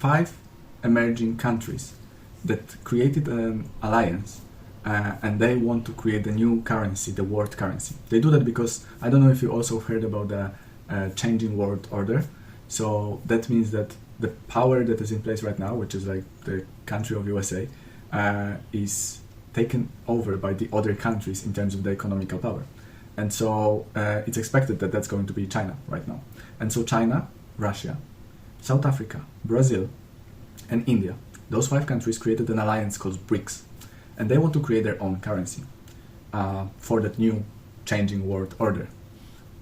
5 emerging countries that created an alliance and they want to create a new currency, the world currency. They do that because, I don't know if you also heard about the changing world order. So that means that the power that is in place right now, which is like the country of USA, is taken over by the other countries in terms of the economical power. And so it's expected that that's going to be China right now. And so China, Russia, South Africa, Brazil, and India, those 5 countries created an alliance called BRICS. And they want to create their own currency for that new changing world order.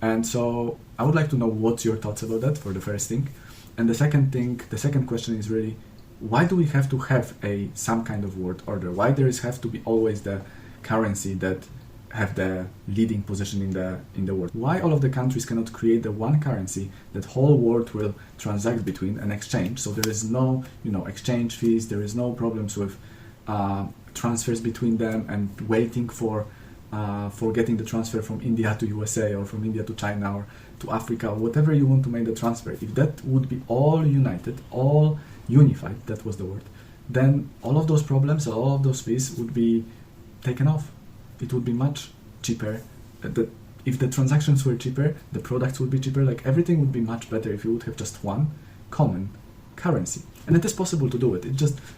And so I would like to know what's your thoughts about that for the first thing. And the second question is really, why do we have to have some kind of world order? Why there have to be always the currency that have the leading position in the world? Why all of the countries cannot create the one currency that whole world will transact between and exchange? So there is no, exchange fees. There is no problems with transfers between them and waiting for getting the transfer from India to USA or from India to China or to Africa, or whatever you want to make the transfer. If that would be all united, all unified, that was the word, then all of those problems, all of those fees would be taken off. It would be much cheaper. If the transactions were cheaper, the products would be cheaper, like everything would be much better if you would have just one common currency. And it is possible to do it.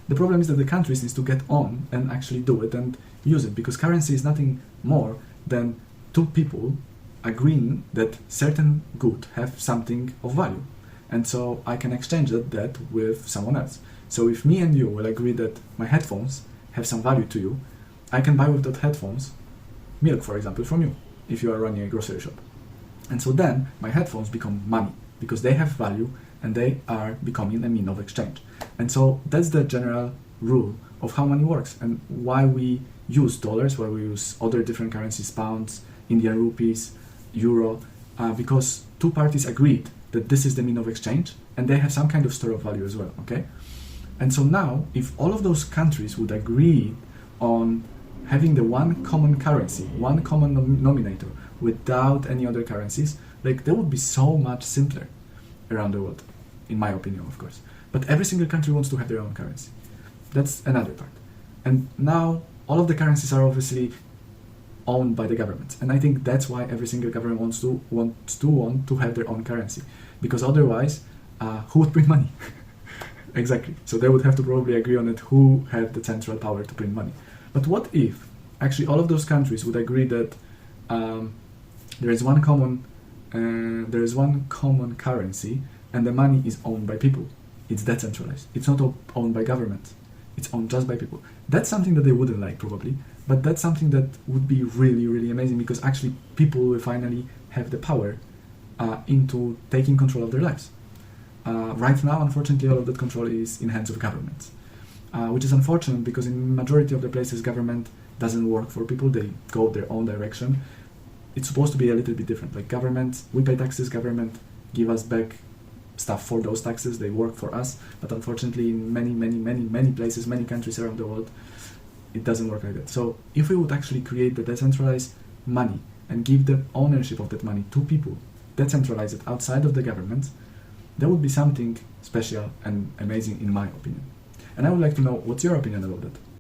The problem is that the countries need to get on and actually do it and use it, because currency is nothing more than 2 people agreeing that certain good have something of value. And so I can exchange that with someone else. So if me and you will agree that my headphones have some value to you, I can buy with those headphones milk, for example, from you, if you are running a grocery shop. And so then my headphones become money, because they have value and they are becoming a mean of exchange. And so that's the general rule of how money works and why we use dollars, why we use other different currencies, pounds, Indian rupees, euro, because 2 parties agreed that this is the mean of exchange and they have some kind of store of value as well, okay? And so now, if all of those countries would agree on having the one common currency, one common denominator without any other currencies, like that would be so much simpler around the world, in my opinion, of course. But every single country wants to have their own currency. That's another part. And now all of the currencies are obviously owned by the governments. And I think that's why every single government wants to have their own currency. Because otherwise, who would print money? Exactly. So they would have to probably agree on it, who have the central power to print money. But what if actually all of those countries would agree that there is one common currency and the money is owned by people? It's decentralized. It's not owned by governments. It's owned just by people. That's something that they wouldn't like probably, but that's something that would be really, really amazing, because actually people will finally have the power into taking control of their lives. Right now, unfortunately, all of that control is in hands of governments, which is unfortunate, because in majority of the places, government doesn't work for people. They go their own direction. It's supposed to be a little bit different. Like government, we pay taxes, government give us back stuff for those taxes, they work for us. But unfortunately, in many places, many countries around the world, it doesn't work like that. So if we would actually create the decentralized money and give the ownership of that money to people, decentralize it outside of the government, that would be something special and amazing in my opinion. And I would like to know what's your opinion about that.